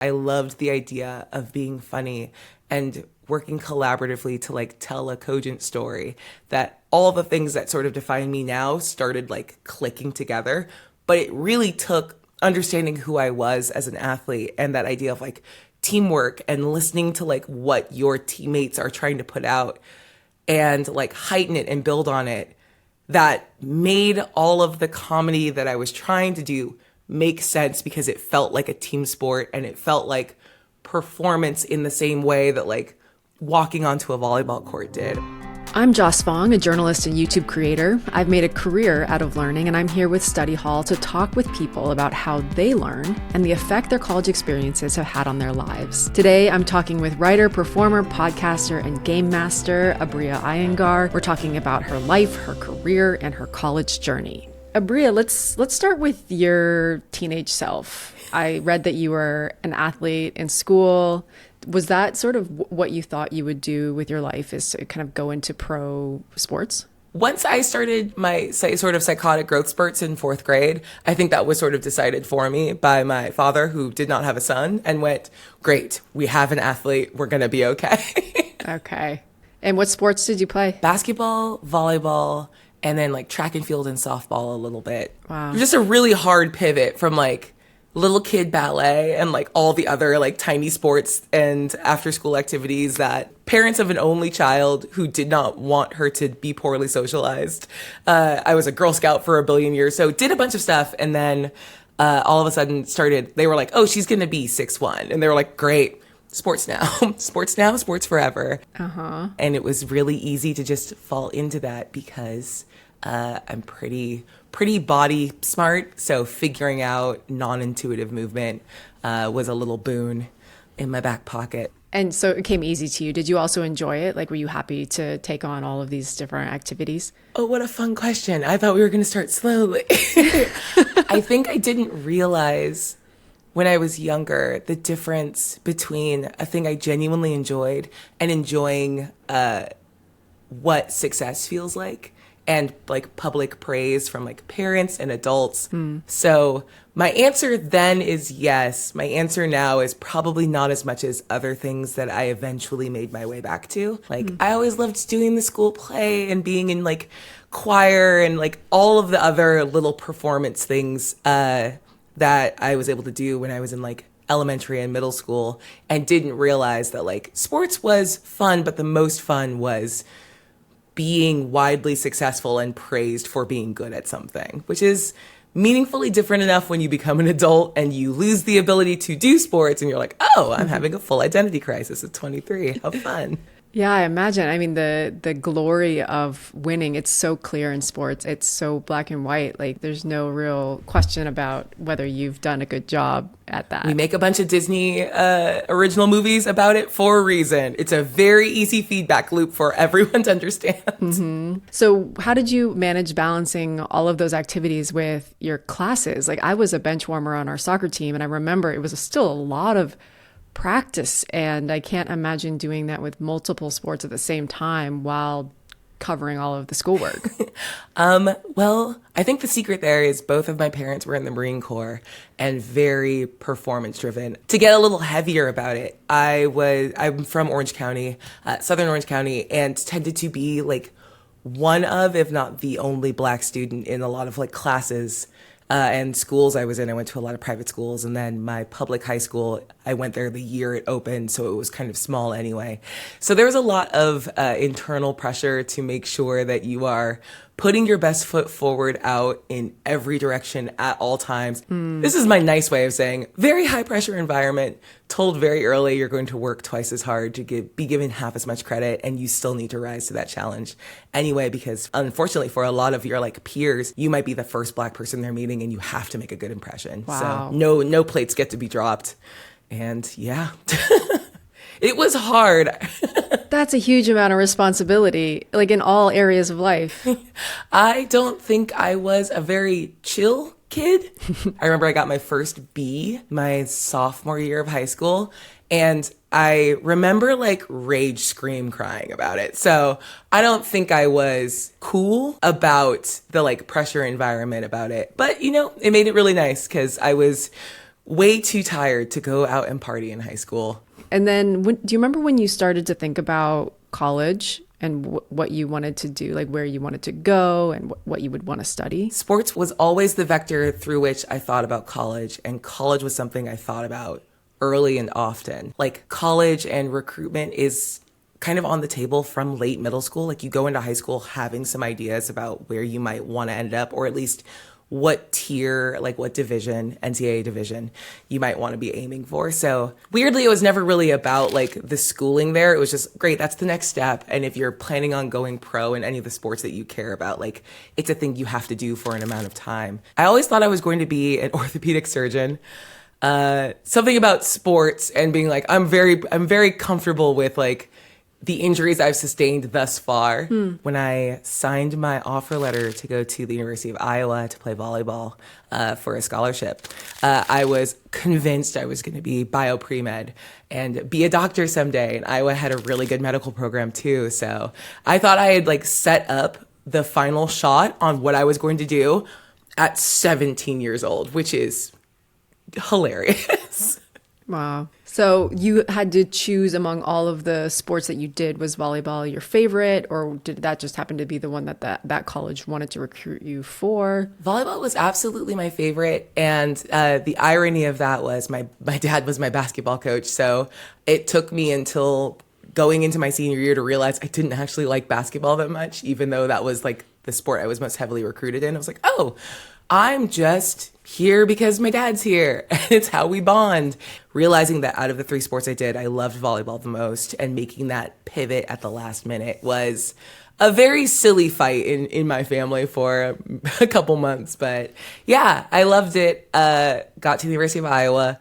I loved the idea of being funny and working collaboratively to like tell a cogent story, that all the things that sort of define me now started like clicking together. But it really took understanding who I was as an athlete and that idea of like teamwork and listening to like what your teammates are trying to put out and like heighten it and build on it, that made all of the comedy that I was trying to do make sense because it felt like a team sport and it felt like performance in the same way that like walking onto a volleyball court did. I'm Joss Fong, a journalist and YouTube creator. I've made a career out of learning, and I'm here with Study Hall to talk with people about how they learn and the effect their college experiences have had on their lives. Today, I'm talking with writer, performer, podcaster, and game master, Aabria Iyengar. We're talking about her life, her career, and her college journey. Aabria, let's start with your teenage self. I read that you were an athlete in school. Was that sort of what you thought you would do with your life, is to kind of go into pro sports? Once I started my sort of psychotic growth spurts in fourth grade, I think that was sort of decided for me by my father, who did not have a son, and went, great, we have an athlete, we're going to be okay. Okay. And what sports did you play? Basketball, volleyball, and then like track and field and softball a little bit. Wow. It was just a really hard pivot from like little kid ballet and like all the other like tiny sports and after school activities that parents of an only child who did not want her to be poorly socialized. I was a Girl Scout for a billion years, so did a bunch of stuff. And then all of a sudden they were like, oh, she's going to be 6'1". And they were like, great, sports now, sports now, sports forever. Uh-huh. And it was really easy to just fall into that because I'm pretty body smart, so figuring out non-intuitive movement was a little boon in my back pocket. And so it came easy to you. Did you also enjoy it? Like, were you happy to take on all of these different activities? Oh, what a fun question. I thought we were going to start slowly. I think I didn't realize when I was younger the difference between a thing I genuinely enjoyed and enjoying what success feels like, and like public praise from like parents and adults. So my answer then is yes. My answer now is probably not as much as other things that I eventually made my way back to. Like I always loved doing the school play and being in like choir and like all of the other little performance things that I was able to do when I was in like elementary and middle school, and didn't realize that like sports was fun, but the most fun was being widely successful and praised for being good at something, which is meaningfully different enough when you become an adult and you lose the ability to do sports and you're like, oh, I'm having a full identity crisis at 23. How fun. Yeah, I imagine. I mean, the glory of winning, it's so clear in sports. It's so black and white. Like, there's no real question about whether you've done a good job at that. We make a bunch of Disney original movies about it for a reason. It's a very easy feedback loop for everyone to understand. Mm-hmm. So how did you manage balancing all of those activities with your classes? Like, I was a bench warmer on our soccer team, and I remember it was still a lot of practice, and I can't imagine doing that with multiple sports at the same time while covering all of the schoolwork. Well, I think the secret there is both of my parents were in the Marine Corps and very performance driven. To get a little heavier about it, I'm from Orange County, Southern Orange County, and tended to be like one of, if not the only Black student in a lot of like classes and schools I was in. I went to a lot of private schools, and then my public high school, I went there the year it opened, so it was kind of small anyway. So there was a lot of internal pressure to make sure that you are putting your best foot forward out in every direction at all times. This is my nice way of saying very high pressure environment, told very early you're going to work twice as hard to be given half as much credit, and you still need to rise to that challenge anyway, because unfortunately for a lot of your like peers, you might be the first Black person they're meeting and you have to make a good impression. Wow. So no plates get to be dropped. And yeah, it was hard. That's a huge amount of responsibility, like in all areas of life. I don't think I was a very chill kid. I remember I got my first B my sophomore year of high school, and I remember like rage scream crying about it. So I don't think I was cool about the like pressure environment about it. But, you know, it made it really nice because I was way too tired to go out and party in high school. And then do you remember when you started to think about college and what you wanted to do, like where you wanted to go and what you would want to study? Sports was always the vector through which I thought about college, and college was something I thought about early and often. Like college and recruitment is kind of on the table from late middle school. Like you go into high school having some ideas about where you might want to end up, or at least what tier, like what division, NCAA division you might want to be aiming for. So weirdly, it was never really about like the schooling there. It was just great. That's the next step. And if you're planning on going pro in any of the sports that you care about, like it's a thing you have to do for an amount of time. I always thought I was going to be an orthopedic surgeon. Something about sports and being like, I'm very comfortable with like the injuries I've sustained thus far. When I signed my offer letter to go to the University of Iowa to play volleyball for a scholarship, I was convinced I was going to be bio pre-med and be a doctor someday. And Iowa had a really good medical program too. So I thought I had like set up the final shot on what I was going to do at 17 years old, which is hilarious. Wow. So you had to choose among all of the sports that you did. Was volleyball your favorite, or did that just happen to be the one that college wanted to recruit you for? Volleyball was absolutely my favorite. And the irony of that was my dad was my basketball coach. So it took me until going into my senior year to realize I didn't actually like basketball that much, even though that was like the sport I was most heavily recruited in. I was like, oh, I'm just here because my dad's here and it's how we bond. Realizing that out of the three sports I did, I loved volleyball the most, and making that pivot at the last minute was a very silly fight in my family for a couple months. But yeah, I loved it. Got to the University of Iowa.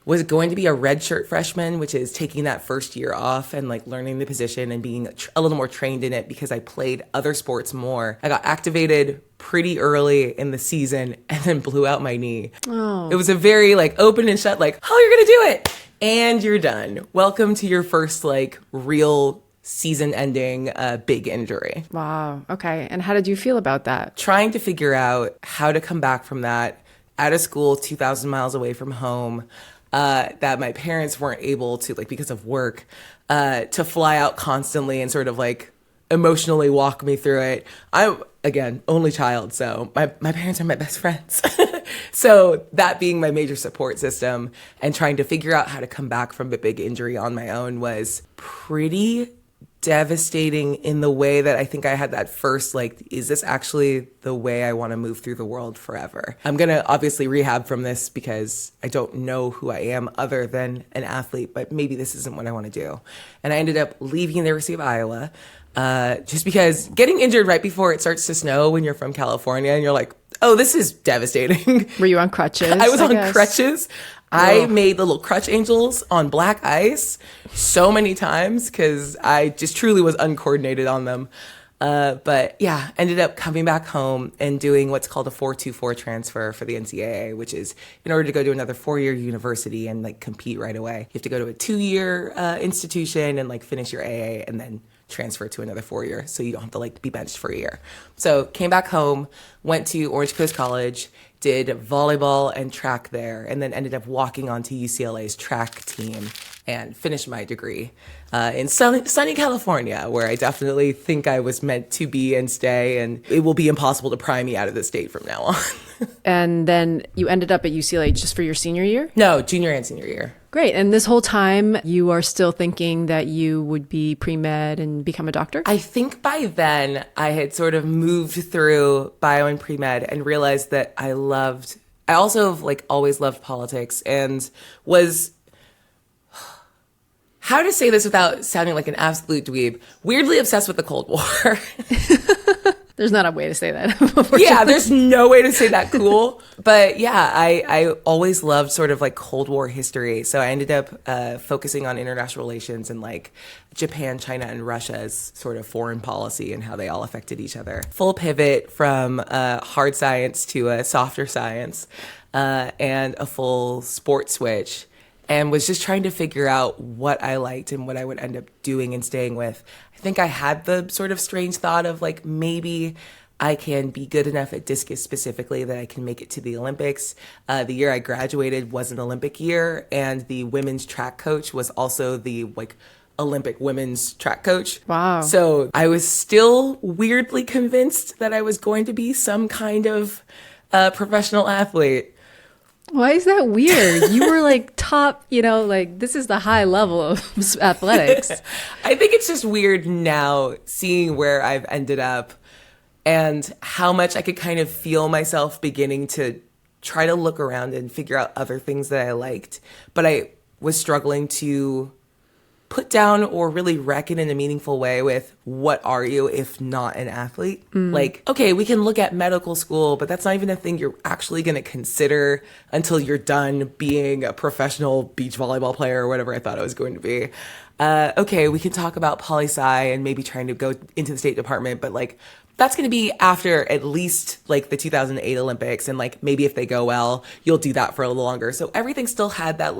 Was going to be a redshirt freshman, which is taking that first year off and like learning the position and being a little more trained in it because I played other sports more. I got activated pretty early in the season and then blew out my knee. Oh. It was a very like open and shut, like, oh, you're going to do it and you're done. Welcome to your first like real season ending big injury. Wow. Okay. And how did you feel about that? Trying to figure out how to come back from that at a school 2,000 miles away from home. That my parents weren't able to, like, because of work, to fly out constantly and sort of like emotionally walk me through it. I'm, again, only child, so my parents are my best friends. So that being my major support system and trying to figure out how to come back from a big injury on my own was pretty devastating in the way that I think I had that first, like, is this actually the way I want to move through the world forever? I'm going to obviously rehab from this because I don't know who I am other than an athlete, but maybe this isn't what I want to do. And I ended up leaving the University of Iowa just because getting injured right before it starts to snow when you're from California and you're like, oh, this is devastating. Were you on crutches? I was on crutches. I made the little crutch angels on black ice so many times because I just truly was uncoordinated on them. But yeah, ended up coming back home and doing what's called a 4-2-4 transfer for the NCAA, which is in order to go to another 4-year university and like compete right away. You have to go to a 2-year institution and like finish your AA and then transfer to another 4-year, so you don't have to like be benched for a year. So came back home, went to Orange Coast College, did volleyball and track there, and then ended up walking onto UCLA's track team and finished my degree in sunny California, where I definitely think I was meant to be and stay, and it will be impossible to pry me out of the state from now on. And then you ended up at UCLA just for your senior year? No, junior and senior year. Great. And this whole time you are still thinking that you would be pre-med and become a doctor? I think by then I had sort of moved through bio and pre-med and realized that I also like always loved politics and was, how to say this without sounding like an absolute dweeb, weirdly obsessed with the Cold War. There's not a way to say that. Yeah, there's no way to say that cool. But yeah, I always loved sort of like Cold War history. So I ended up focusing on international relations and like Japan, China, and Russia's sort of foreign policy and how they all affected each other. Full pivot from hard science to a softer science and a full sports switch. And was just trying to figure out what I liked and what I would end up doing and staying with. I think I had the sort of strange thought of like, maybe I can be good enough at discus specifically that I can make it to the Olympics. The year I graduated was an Olympic year, and the women's track coach was also the Olympic women's track coach. Wow. So I was still weirdly convinced that I was going to be some kind of professional athlete. Why is that weird? You were like top, this is the high level of athletics. I think it's just weird now seeing where I've ended up and how much I could kind of feel myself beginning to try to look around and figure out other things that I liked. But I was struggling to put down or really reckon in a meaningful way with what are you if not an athlete? Okay, we can look at medical school, but that's not even a thing you're actually going to consider until you're done being a professional beach volleyball player or whatever I thought I was going to be. Okay, we can talk about poli-sci and maybe trying to go into the State Department, but that's going to be after at least the 2008 Olympics. And maybe if they go well, you'll do that for a little longer. So everything still had that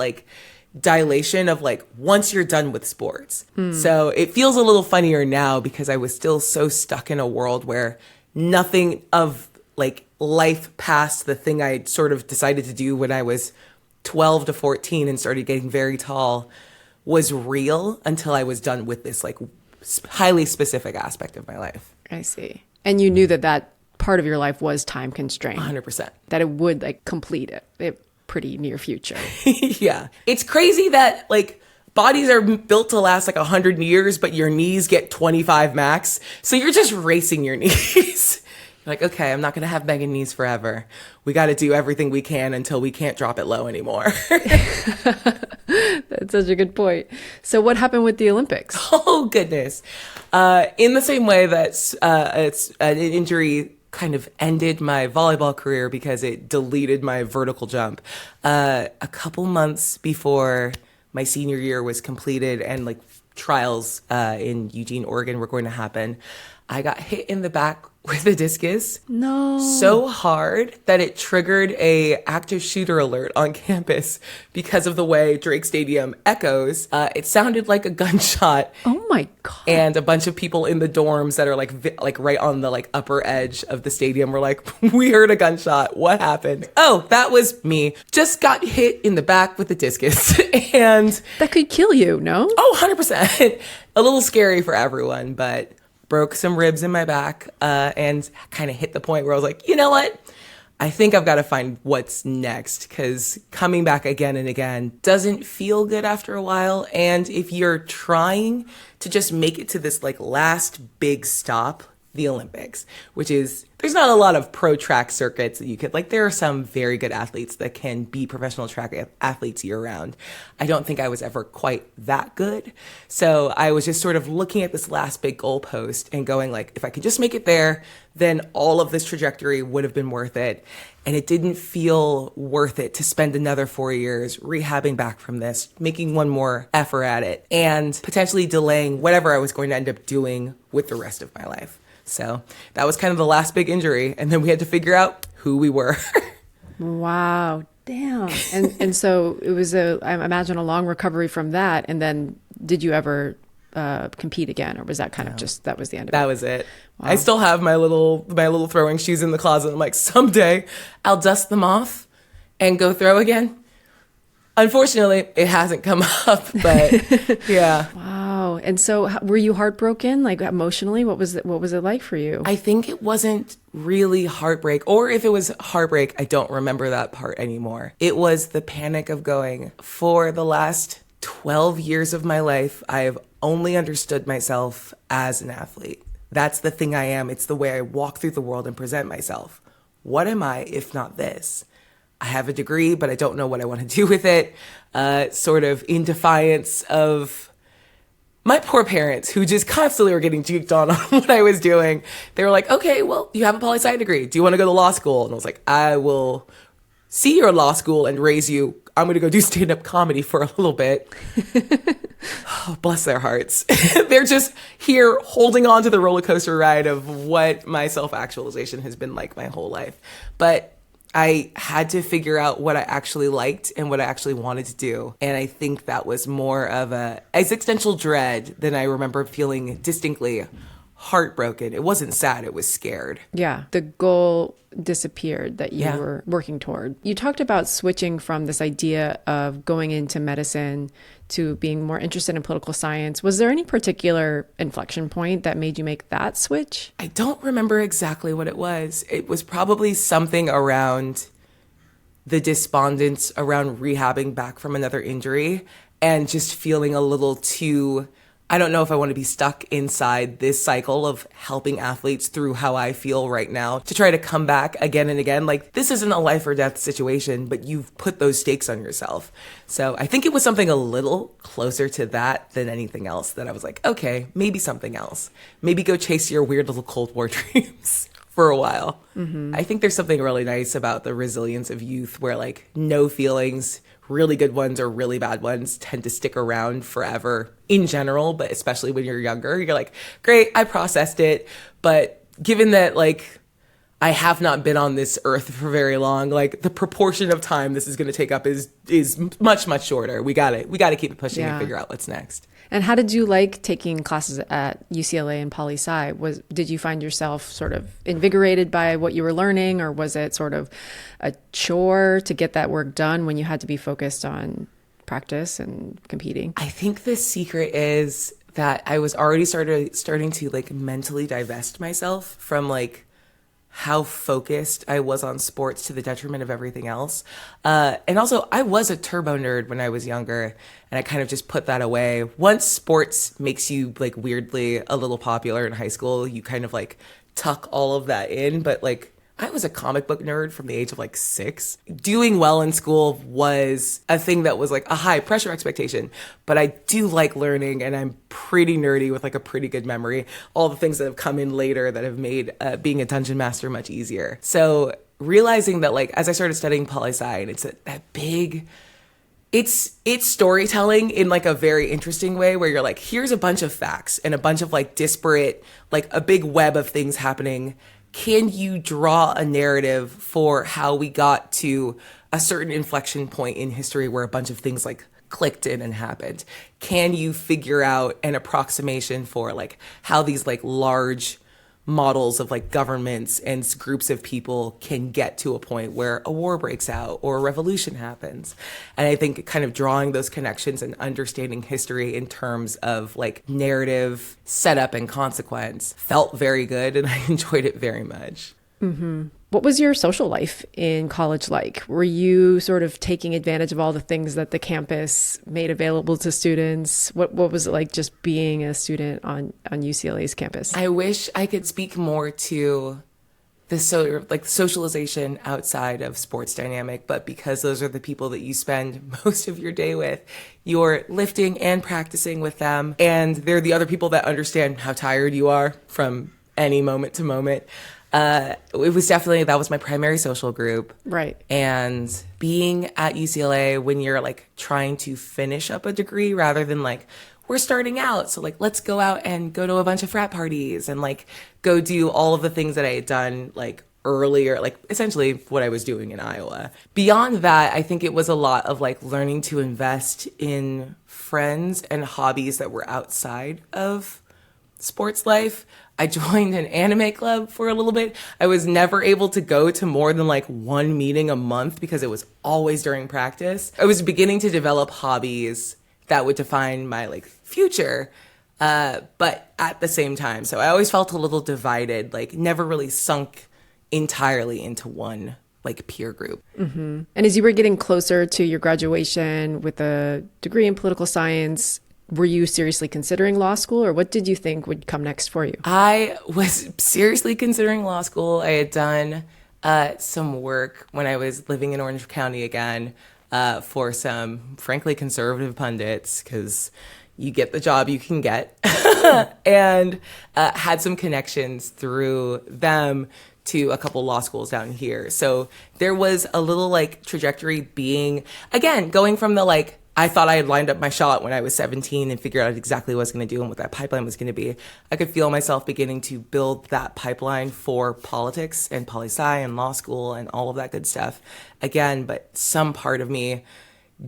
dilation of once you're done with sports. So it feels a little funnier now because I was still so stuck in a world where nothing of life past the thing I sort of decided to do when I was 12 to 14 and started getting very tall was real until I was done with this highly specific aspect of my life. I see. And you knew that part of your life was time constrained. 100%. That it would complete it pretty near future. Yeah. It's crazy that bodies are built to last 100 years, but your knees get 25 max. So you're just racing your knees. You're okay, I'm not going to have mega knees forever. We got to do everything we can until we can't drop it low anymore. That's such a good point. So what happened with the Olympics? Oh, goodness. In the same way that it's an injury kind of ended my volleyball career because it deleted my vertical jump. A couple months before my senior year was completed and trials in Eugene, Oregon were going to happen, I got hit in the back with a discus. No. So hard that it triggered a active shooter alert on campus because of the way Drake Stadium echoes. It sounded like a gunshot. Oh my God. And a bunch of people in the dorms that are right on the upper edge of the stadium were we heard a gunshot. What happened? Oh, that was me. Just got hit in the back with a discus. And that could kill you, no? Oh, 100%. A little scary for everyone, but broke some ribs in my back and kind of hit the point where I was you know what? I think I've got to find what's next because coming back again and again doesn't feel good after a while. And if you're trying to just make it to this last big stop, the Olympics, which is, there's not a lot of pro track circuits that you could, there are some very good athletes that can be professional track athletes year round. I don't think I was ever quite that good. So I was just sort of looking at this last big goalpost and going if I could just make it there, then all of this trajectory would have been worth it. And it didn't feel worth it to spend another 4 years rehabbing back from this, making one more effort at it, and potentially delaying whatever I was going to end up doing with the rest of my life. So that was kind of the last big injury. And then we had to figure out who we were. Wow. Damn. And so it was I imagine a long recovery from that. And then did you ever compete again, or was that kind of just, that was the end of it? That was it. Wow. I still have my little throwing shoes in the closet. I'm someday I'll dust them off and go throw again. Unfortunately, it hasn't come up, but yeah. Wow. And so were you heartbroken, emotionally? What was it like for you? I think it wasn't really heartbreak, or if it was heartbreak, I don't remember that part anymore. It was the panic of going, for the last 12 years of my life, I've only understood myself as an athlete. That's the thing I am. It's the way I walk through the world and present myself. What am I if not this? I have a degree, but I don't know what I want to do with it. Sort of in defiance of my poor parents, who just constantly were getting juked on what I was doing. They were okay, well, you have a poli-sci degree. Do you want to go to law school? And I was I will see your law school and raise you. I'm going to go do stand-up comedy for a little bit. Oh, bless their hearts. They're just here holding on to the roller coaster ride of what my self-actualization has been like my whole life. But I had to figure out what I actually liked and what I actually wanted to do. And I think that was more of a existential dread than I remember feeling distinctly heartbroken. It wasn't sad. It was scared. Yeah. The goal disappeared that you Yeah. were working toward. You talked about switching from this idea of going into medicine to being more interested in political science. Was there any particular inflection point that made you make that switch? I don't remember exactly what it was. It was probably something around the despondence around rehabbing back from another injury and just feeling a little too, I don't know if I want to be stuck inside this cycle of helping athletes through how I feel right now to try to come back again and again. Like, this isn't a life or death situation, but you've put those stakes on yourself. So I think it was something a little closer to that than anything else that I was like, okay, maybe something else. Maybe go chase your weird little Cold War dreams for a while. Mm-hmm. I think there's something really nice about the resilience of youth where like no feelings, really good ones or really bad ones, tend to stick around forever in general, but especially when you're younger, you're like, great, I processed it. But given that like I have not been on this earth for very long, like the proportion of time this is going to take up is much, much shorter. We got to keep it pushing and figure out what's next. And how did you like taking classes at UCLA and poli-sci? Did you find yourself sort of invigorated by what you were learning, or was it sort of a chore to get that work done when you had to be focused on practice and competing? I think the secret is that I was already starting to like mentally divest myself from like how focused I was on sports to the detriment of everything else. And also, I was a turbo nerd when I was younger, and I kind of just put that away. Once sports makes you like weirdly a little popular in high school, you kind of like tuck all of that in. But like, I was a comic book nerd from the age of like 6. Doing well in school was a thing that was like a high pressure expectation, but I do like learning, and I'm pretty nerdy with like a pretty good memory. All the things that have come in later that have made being a dungeon master much easier. So realizing that like, as I started studying poli-sci, and it's that big, it's storytelling in like a very interesting way where you're like, here's a bunch of facts and a bunch of like disparate, like a big web of things happening. Can you draw a narrative for how we got to a certain inflection point in history where a bunch of things like clicked in and happened? Can you figure out an approximation for like how these like large models of like governments and groups of people can get to a point where a war breaks out or a revolution happens? And I think kind of drawing those connections and understanding history in terms of like narrative setup and consequence felt very good, and I enjoyed it very much. Mm-hmm. What was your social life in college like? Were you sort of taking advantage of all the things that the campus made available to students? What was it like just being a student on UCLA's campus? I wish I could speak more to the socialization outside of sports dynamic, but because those are the people that you spend most of your day with, you're lifting and practicing with them, and they're the other people that understand how tired you are from any moment to moment. It was definitely, that was my primary social group. Right. And being at UCLA when you're like trying to finish up a degree rather than like, we're starting out, so like, let's go out and go to a bunch of frat parties and like go do all of the things that I had done like earlier, like essentially what I was doing in Iowa. Beyond that, I think it was a lot of like learning to invest in friends and hobbies that were outside of sports life. I joined an anime club for a little bit. I was never able to go to more than like one meeting a month because it was always during practice. I was beginning to develop hobbies that would define my like future, but at the same time. So I always felt a little divided, like never really sunk entirely into one like peer group. Mm-hmm. And as you were getting closer to your graduation with a degree in political science, were you seriously considering law school, or what did you think would come next for you? I was seriously considering law school. I had done some work when I was living in Orange County again for some, frankly, conservative pundits, because you get the job you can get, and had some connections through them to a couple law schools down here. So there was a little like trajectory being, again, going from the like, I thought I had lined up my shot when I was 17 and figured out exactly what I was going to do and what that pipeline was going to be. I could feel myself beginning to build that pipeline for politics and poli-sci and law school and all of that good stuff again. But some part of me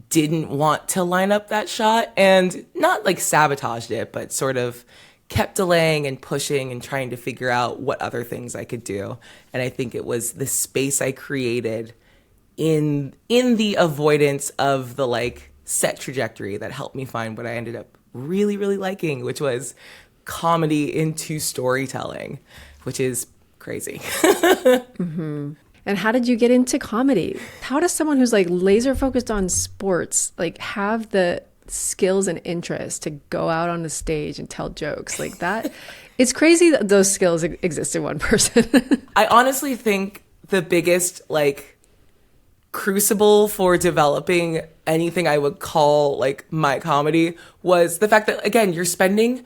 didn't want to line up that shot and not like sabotaged it, but sort of kept delaying and pushing and trying to figure out what other things I could do. And I think it was the space I created in the avoidance of the like set trajectory that helped me find what I ended up really, really liking, which was comedy into storytelling, which is crazy. And how did you get into comedy? How does someone who's like laser focused on sports like have the skills and interest to go out on the stage and tell jokes like that? It's crazy that those skills exist in one person. I honestly think the biggest like crucible for developing anything I would call like my comedy was the fact that, again, you're spending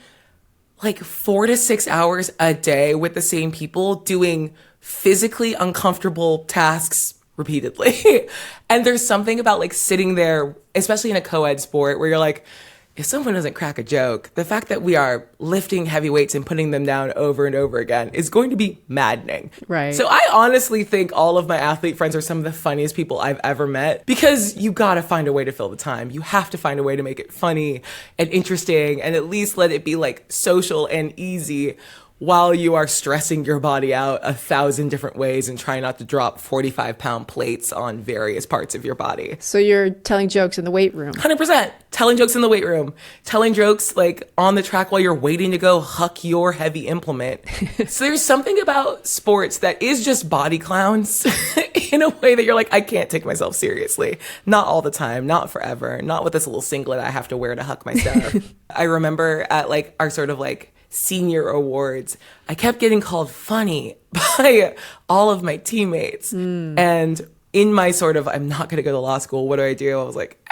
like 4 to 6 hours a day with the same people doing physically uncomfortable tasks repeatedly. And there's something about like sitting there, especially in a co-ed sport, where you're like, if someone doesn't crack a joke, the fact that we are lifting heavy weights and putting them down over and over again is going to be maddening. Right. So I honestly think all of my athlete friends are some of the funniest people I've ever met, because you got to find a way to fill the time. You have to find a way to make it funny and interesting and at least let it be like social and easy, while you are stressing your body out 1,000 different ways and trying not to drop 45-pound plates on various parts of your body. So you're telling jokes in the weight room. 100%. Telling jokes in the weight room. Telling jokes like on the track while you're waiting to go huck your heavy implement. So there's something about sports that is just body clowns in a way that you're like, I can't take myself seriously. Not all the time. Not forever. Not with this little singlet I have to wear to huck my stuff. I remember at like our sort of like senior awards, I kept getting called funny by all of my teammates. And in my sort of, I'm not going to go to law school, what do? I was like,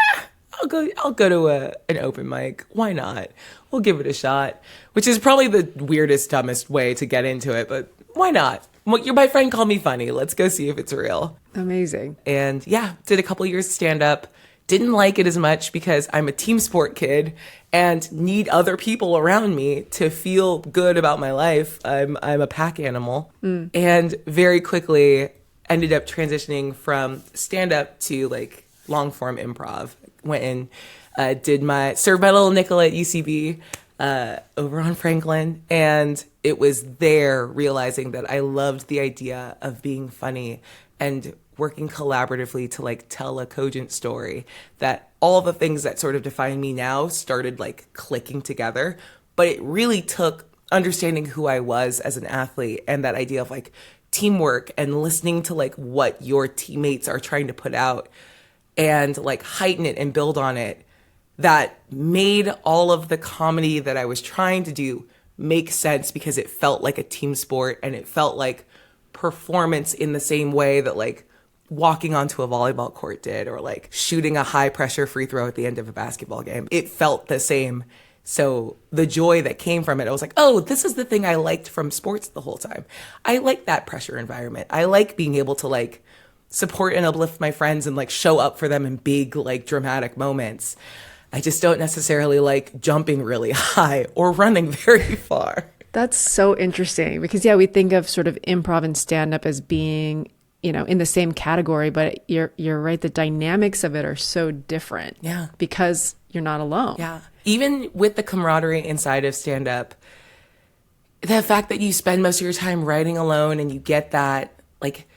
I'll go to an open mic. Why not? We'll give it a shot, which is probably the weirdest, dumbest way to get into it, but why not? My friend called me funny. Let's go see if it's real. Amazing. And yeah, did a couple years stand up. Didn't like it as much because I'm a team sport kid and need other people around me to feel good about my life. I'm a pack animal. And very quickly ended up transitioning from stand-up to like long form improv. Went and served my little nickel at UCB over on Franklin. And it was there realizing that I loved the idea of being funny and working collaboratively to like tell a cogent story, that all the things that sort of define me now started like clicking together. But it really took understanding who I was as an athlete and that idea of like teamwork and listening to like what your teammates are trying to put out and like heighten it and build on it, that made all of the comedy that I was trying to do make sense, because it felt like a team sport and it felt like performance in the same way that like walking onto a volleyball court did, or like shooting a high pressure free throw at the end of a basketball game. It felt the same. So the joy that came from it, I was like, oh, this is the thing I liked from sports the whole time. I like that pressure environment. I like being able to like support and uplift my friends and like show up for them in big, like dramatic moments. I just don't necessarily like jumping really high or running very far. That's so interesting because, yeah, we think of sort of improv and stand-up as being, you know, in the same category, but you're right. The dynamics of it are so different. Yeah. Because you're not alone. Yeah. Even with the camaraderie inside of stand-up, the fact that you spend most of your time writing alone and you get that, like,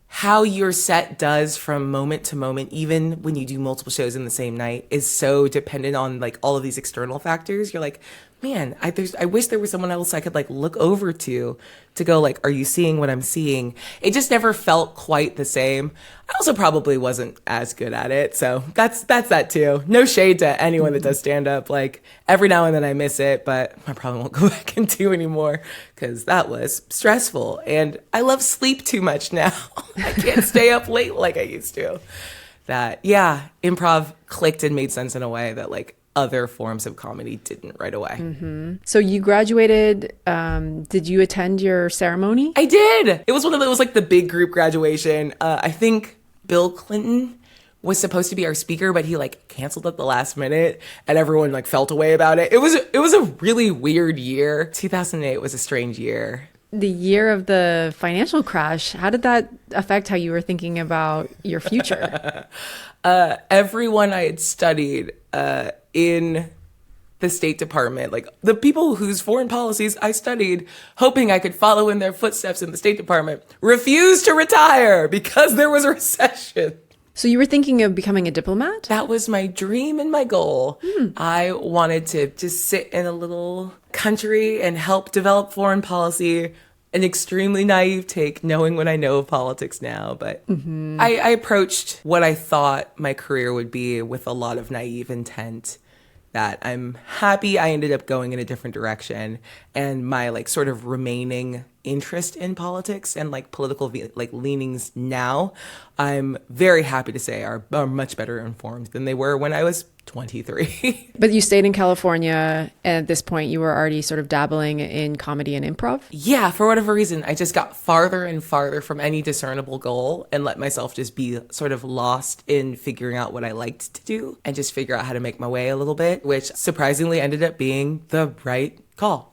how your set does from moment to moment, even when you do multiple shows in the same night, is so dependent on like all of these external factors. You're like, man, I wish there was someone else I could like look over to go like, are you seeing what I'm seeing? It just never felt quite the same. I also probably wasn't as good at it. So that's that too. No shade to anyone that does stand up. Like every now and then I miss it, but I probably won't go back and do anymore because that was stressful. And I love sleep too much now. I can't stay up late like I used to. That, yeah, improv clicked and made sense in a way that like other forms of comedy didn't right away. Mm-hmm. So you graduated, did you attend your ceremony? I did. It was it was like the big group graduation. I think Bill Clinton was supposed to be our speaker, but he like canceled at the last minute and everyone like felt a way about it. It was a really weird year. 2008 was a strange year. The year of the financial crash, how did that affect how you were thinking about your future? Everyone I had studied in the State Department, like the people whose foreign policies I studied, hoping I could follow in their footsteps in the State Department, refused to retire because there was a recession. So you were thinking of becoming a diplomat? That was my dream and my goal. I wanted to just sit in a little country and help develop foreign policy. An extremely naive take, knowing what I know of politics now. But I approached what I thought my career would be with a lot of naive intent. That I'm happy I ended up going in a different direction, and my like sort of remaining interest in politics and like political like leanings now, I'm very happy to say are much better informed than they were when I was 23. But you stayed in California, and at this point you were already sort of dabbling in comedy and improv? Yeah, for whatever reason, I just got farther and farther from any discernible goal and let myself just be sort of lost in figuring out what I liked to do and just figure out how to make my way a little bit, which surprisingly ended up being the right call.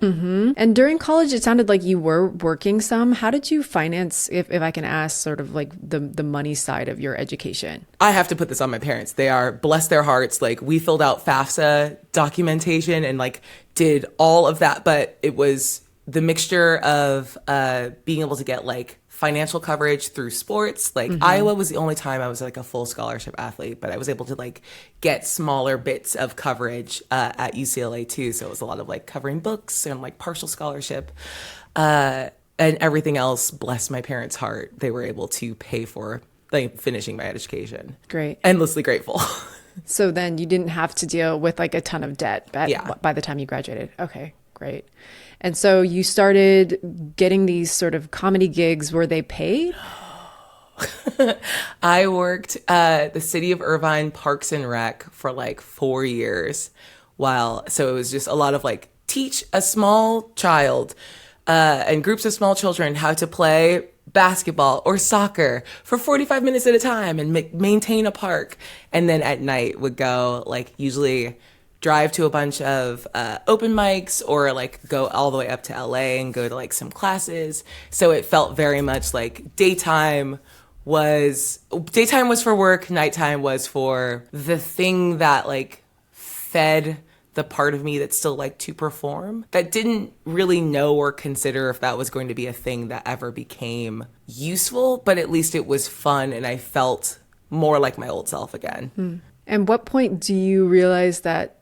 And during college, it sounded like you were working some. How did you finance, if I can ask, sort of like the money side of your education? I have to put this on my parents. They are, bless their hearts, like we filled out FAFSA documentation and like did all of that, but it was the mixture of being able to get like financial coverage through sports. Like Iowa was the only time I was like a full scholarship athlete, but I was able to like get smaller bits of coverage at UCLA too. So it was a lot of like covering books and like partial scholarship. And everything else, bless my parents' heart, they were able to pay for like finishing my education. Great. Endlessly grateful. So then you didn't have to deal with like a ton of debt by the time you graduated. Okay, great. And so you started getting these sort of comedy gigs. Were they paid? I worked at the city of Irvine Parks and Rec for like 4 years. So it was just a lot of like teach a small child and groups of small children how to play basketball or soccer for 45 minutes at a time and maintain a park. And then at night would go like usually drive to a bunch of open mics or like go all the way up to LA and go to like some classes. So it felt very much like daytime was for work, nighttime was for the thing that like fed the part of me that still liked to perform, that didn't really know or consider if that was going to be a thing that ever became useful, but at least it was fun and I felt more like my old self again. And what point do you realize that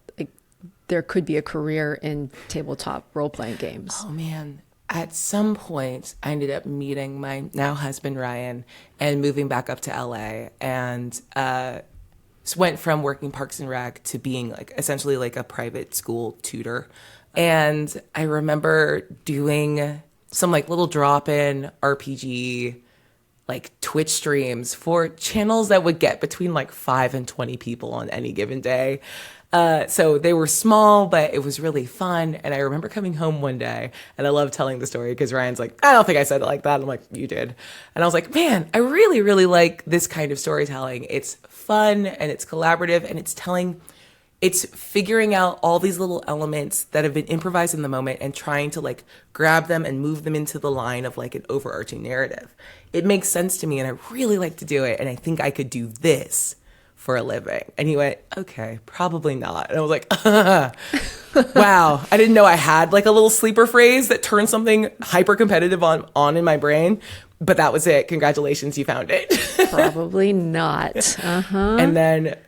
there could be a career in tabletop role-playing games? Oh man, at some point I ended up meeting my now husband Ryan and moving back up to LA and went from working Parks and Rec to being like essentially like a private school tutor. And I remember doing some like little drop-in RPG like Twitch streams for channels that would get between like 5 and 20 people on any given day. So they were small, but it was really fun. And I remember coming home one day, and I love telling the story because Ryan's like, I don't think I said it like that. I'm like, you did. And I was like, man, I really, really like this kind of storytelling. It's fun and it's collaborative and it's figuring out all these little elements that have been improvised in the moment and trying to like grab them and move them into the line of like an overarching narrative. It makes sense to me and I really like to do it. And I think I could do this for a living. And he went, okay, probably not. And I was like, wow, I didn't know I had like a little sleeper phrase that turned something hyper competitive on in my brain. But that was it. Congratulations, you found it. Probably not. And then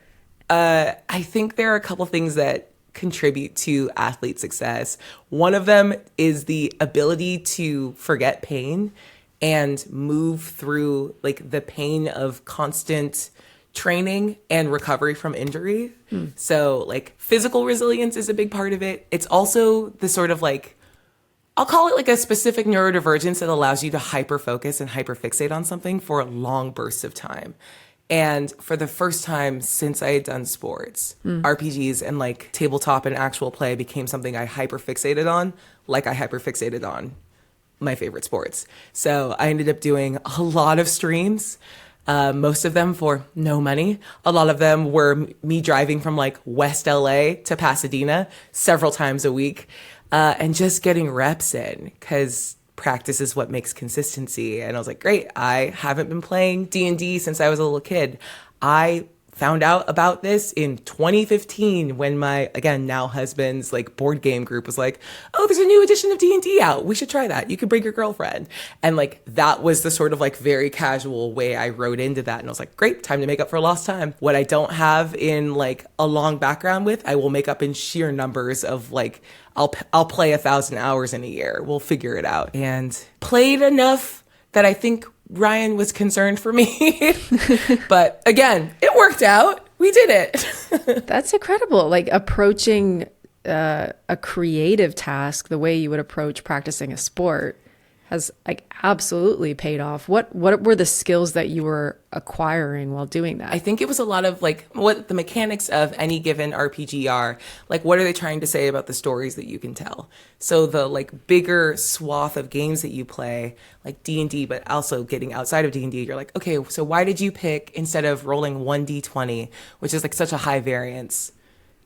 I think there are a couple things that contribute to athlete success. One of them is the ability to forget pain and move through like the pain of constant training and recovery from injury. So like physical resilience is a big part of it. It's also the sort of like, I'll call it like a specific neurodivergence that allows you to hyper focus and hyper fixate on something for long bursts of time. And for the first time since I had done sports, RPGs and like tabletop and actual play became something I hyper fixated on, like I hyper fixated on my favorite sports. So I ended up doing a lot of streams. Most of them for no money. A lot of them were me driving from like West LA to Pasadena several times a week and just getting reps in because practice is what makes consistency. And I was like, great, I haven't been playing D&D since I was a little kid. I found out about this in 2015 when my, again, now husband's like board game group was like, oh, there's a new edition of D&D out. We should try that. You could bring your girlfriend. And like, that was the sort of like very casual way I wrote into that. And I was like, great, time to make up for lost time. What I don't have in like a long background with, I will make up in sheer numbers of like, I'll play 1,000 hours in a year. We'll figure it out. And played enough that I think Ryan was concerned for me. But again, it worked out. We did it. That's incredible. Like approaching a creative task the way you would approach practicing a sport has like absolutely paid off. What were the skills that you were acquiring while doing that? I think it was a lot of like what the mechanics of any given RPG are. Like, what are they trying to say about the stories that you can tell? So the like bigger swath of games that you play, like D&D, but also getting outside of D&D, you're like, okay, so why did you pick, instead of rolling 1d20, which is like such a high variance,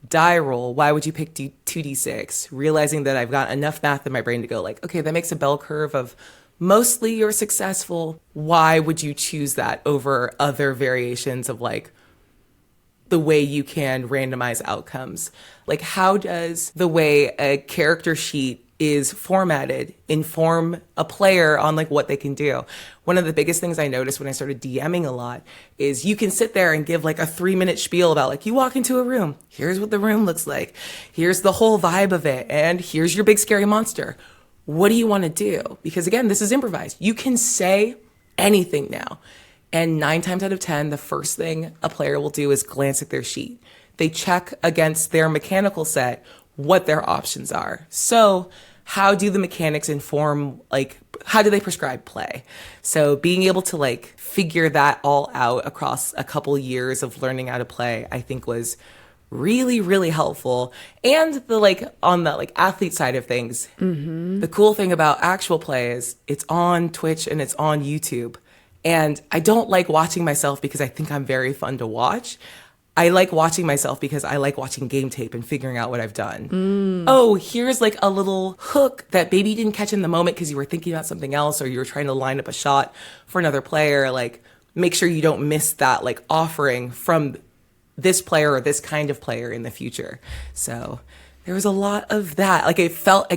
die roll, why would you pick 2d6? Realizing that I've got enough math in my brain to go like, okay, that makes a bell curve of mostly you're successful. Why would you choose that over other variations of like the way you can randomize outcomes? Like, how does the way a character sheet is formatted inform a player on like what they can do? One of the biggest things I noticed when I started DMing a lot is you can sit there and give like a 3-minute spiel about like, you walk into a room, here's what the room looks like, here's the whole vibe of it, and here's your big scary monster. What do you want to do? Because again, this is improvised. You can say anything now. And 9 times out of 10, the first thing a player will do is glance at their sheet. They check against their mechanical set what their options are. So how do the mechanics inform, like, how do they prescribe play? So being able to like figure that all out across a couple years of learning how to play, I think was really, really helpful. And the like on the like athlete side of things, the cool thing about actual play is it's on Twitch and it's on YouTube. And I don't like watching myself because I think I'm very fun to watch. I like watching myself because I like watching game tape and figuring out what I've done. Oh, here's like a little hook that maybe you didn't catch in the moment because you were thinking about something else or you were trying to line up a shot for another player. Like, make sure you don't miss that like offering from this player or this kind of player in the future. So there was a lot of that. Like, it felt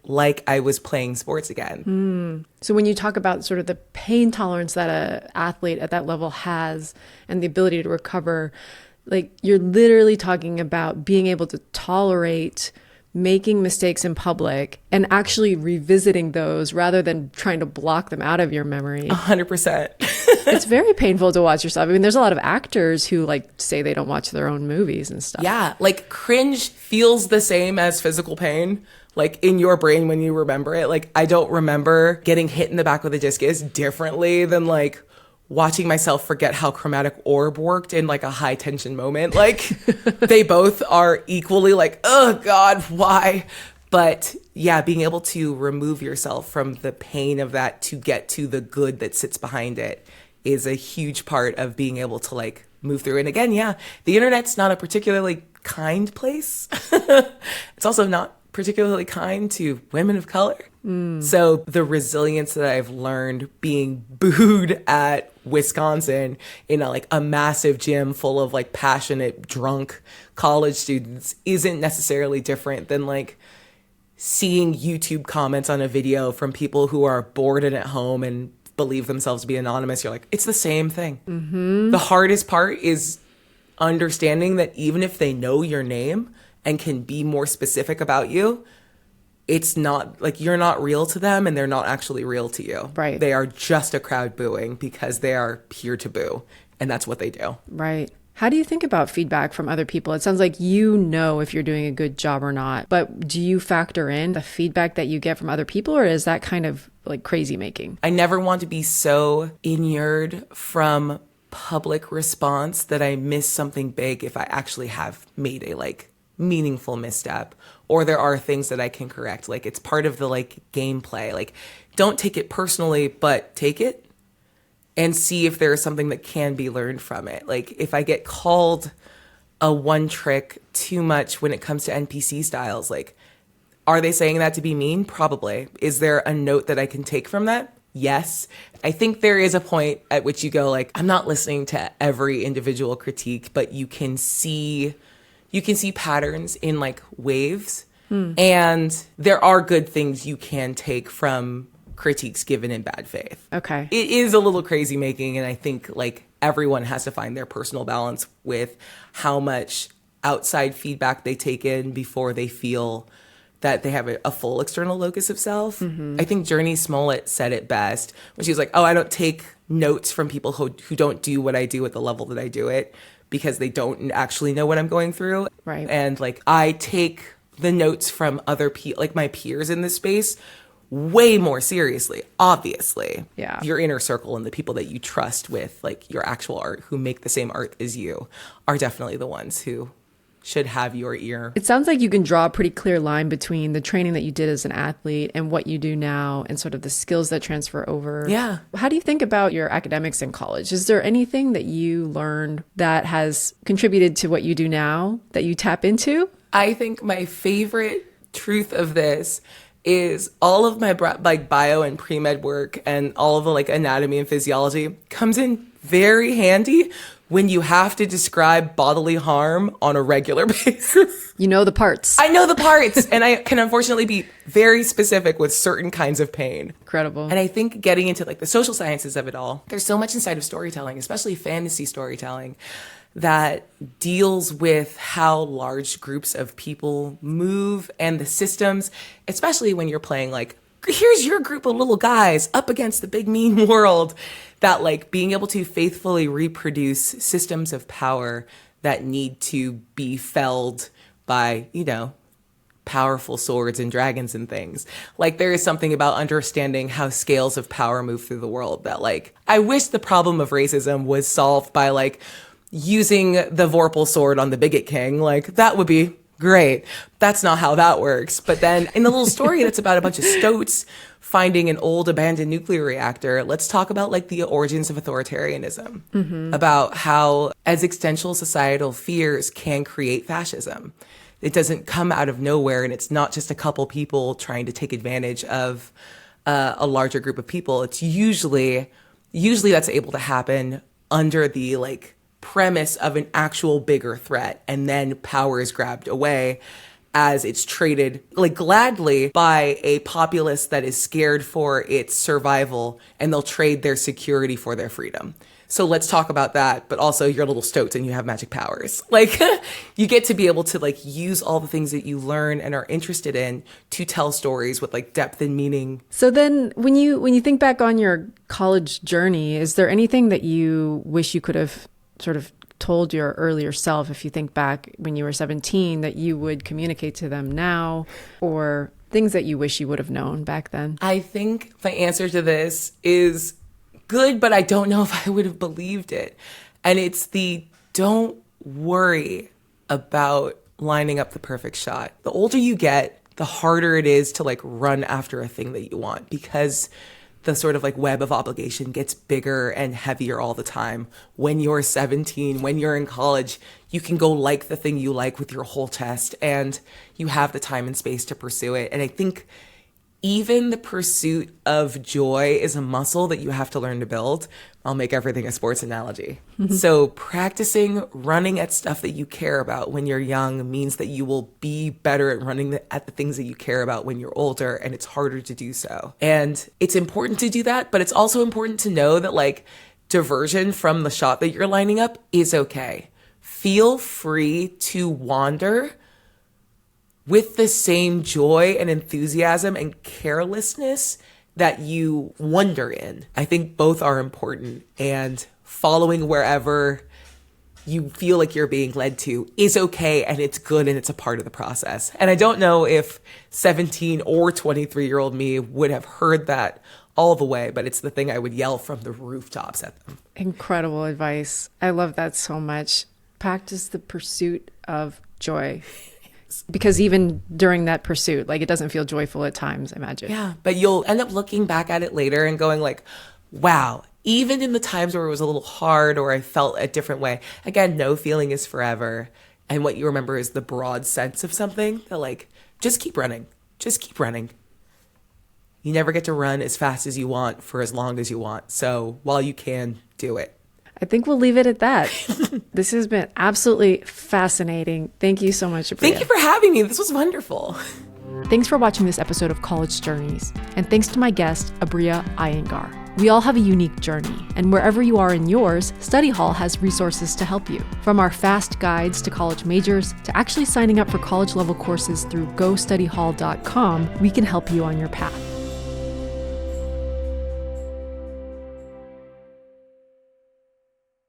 like I was playing sports again. So when you talk about sort of the pain tolerance that an athlete at that level has and the ability to recover, like you're literally talking about being able to tolerate making mistakes in public and actually revisiting those rather than trying to block them out of your memory. 100%. It's very painful to watch yourself. I mean, there's a lot of actors who like say they don't watch their own movies and stuff. Yeah, like cringe feels the same as physical pain, like in your brain when you remember it. Like, I don't remember getting hit in the back with a discus differently than like watching myself forget how chromatic orb worked in like a high tension moment. Like, they both are equally like, oh God, why? But yeah, being able to remove yourself from the pain of that to get to the good that sits behind it is a huge part of being able to like move through. And again, yeah, the internet's not a particularly kind place. It's also not particularly kind to women of color. So the resilience that I've learned being booed at Wisconsin in a massive gym full of like passionate, drunk college students isn't necessarily different than like seeing YouTube comments on a video from people who are bored and at home and believe themselves to be anonymous. You're like, it's the same thing. The hardest part is understanding that even if they know your name and can be more specific about you, it's not like you're not real to them and they're not actually real to you. Right. They are just a crowd booing because they are here to boo, and that's what they do. Right. How do you think about feedback from other people? It sounds like you know if you're doing a good job or not, but do you factor in the feedback that you get from other people, or is that kind of like crazy making? I never want to be so inured from public response that I miss something big if I actually have made a like meaningful misstep, or there are things that I can correct. Like, it's part of the like gameplay. Like, don't take it personally, but take it and see if there is something that can be learned from it. Like, if I get called a one trick too much when it comes to NPC styles, like, are they saying that to be mean? Probably. Is there a note that I can take from that? yes. I think there is a point at which you go like, I'm not listening to every individual critique, but you can see patterns in like waves. And there are good things you can take from critiques given in bad faith. Okay. It is a little crazy making, and I think like everyone has to find their personal balance with how much outside feedback they take in before they feel that they have a full external locus of self. I think Journey Smollett said it best when she was like, oh, I don't take notes from people who don't do what I do at the level that I do it because they don't actually know what I'm going through. Right. And like I take the notes from other people, like my peers in this space, way more seriously. Obviously, Yeah. Your inner circle and the people that you trust with like your actual art, who make the same art as you, are definitely the ones who should have your ear. It sounds like you can draw a pretty clear line between the training that you did as an athlete and what you do now and sort of the skills that transfer over. Yeah. How do you think about your academics in college? Is there anything that you learned that has contributed to what you do now that you tap into? I think my favorite truth of this is all of my like bio and pre-med work and all of the like anatomy and physiology comes in very handy when you have to describe bodily harm on a regular basis. You know the parts. I know the parts, and I can unfortunately be very specific with certain kinds of pain. Incredible. And I think getting into like the social sciences of it all, there's so much inside of storytelling, especially fantasy storytelling, that deals with how large groups of people move and the systems, especially when you're playing like, here's your group of little guys up against the big mean world, that like being able to faithfully reproduce systems of power that need to be felled by, you know, powerful swords and dragons and things. Like there is something about understanding how scales of power move through the world that like, I wish the problem of racism was solved by like using the Vorpal sword on the bigot king. Like that would be great. That's not how that works. But then in the little story that's about a bunch of stoats finding an old abandoned nuclear reactor, let's talk about like the origins of authoritarianism, about how existential societal fears can create fascism. It doesn't come out of nowhere, and it's not just a couple people trying to take advantage of a larger group of people. It's usually that's able to happen under the like premise of an actual bigger threat, and then power is grabbed away as it's traded like gladly by a populace that is scared for its survival, and they'll trade their security for their freedom. So let's talk about that, but also you're little stoats and you have magic powers. Like you get to be able to like use all the things that you learn and are interested in to tell stories with like depth and meaning. So then when you think back on your college journey, is there anything that you wish you could have sort of told your earlier self, if you think back when you were 17, that you would communicate to them now, or things that you wish you would have known back then? I think my answer to this is good, but I don't know if I would have believed it. And it's the don't worry about lining up the perfect shot. The older you get, the harder it is to like run after a thing that you want, because the sort of like web of obligation gets bigger and heavier all the time. When you're 17, when you're in college, you can go like the thing you like with your whole chest, and you have the time and space to pursue it. And I think even the pursuit of joy is a muscle that you have to learn to build. I'll make everything a sports analogy. So practicing running at stuff that you care about when you're young means that you will be better at running at the things that you care about when you're older, and it's harder to do so. And it's important to do that, but it's also important to know that like diversion from the shot that you're lining up is okay. Feel free to wander with the same joy and enthusiasm and carelessness that you wonder in. I think both are important, and following wherever you feel like you're being led to is okay, and it's good, and it's a part of the process. And I don't know if 17 or 23-year-old me would have heard that all the way, but it's the thing I would yell from the rooftops at them. Incredible advice. I love that so much. Practice the pursuit of joy. Because even during that pursuit, like it doesn't feel joyful at times, I imagine. Yeah, but you'll end up looking back at it later and going like, wow, even in the times where it was a little hard or I felt a different way, again, no feeling is forever. And what you remember is the broad sense of something that like, just keep running. Just keep running. you never get to run as fast as you want for as long as you want. So while you can, do it. I think we'll leave it at that. This has been absolutely fascinating. Thank you so much, Aabria. Thank you for having me. This was wonderful. Thanks for watching this episode of College Journeys. And thanks to my guest, Aabria Iyengar. We all have a unique journey, and wherever you are in yours, Study Hall has resources to help you. From our fast guides to college majors, to actually signing up for college-level courses through GoStudyHall.com, we can help you on your path.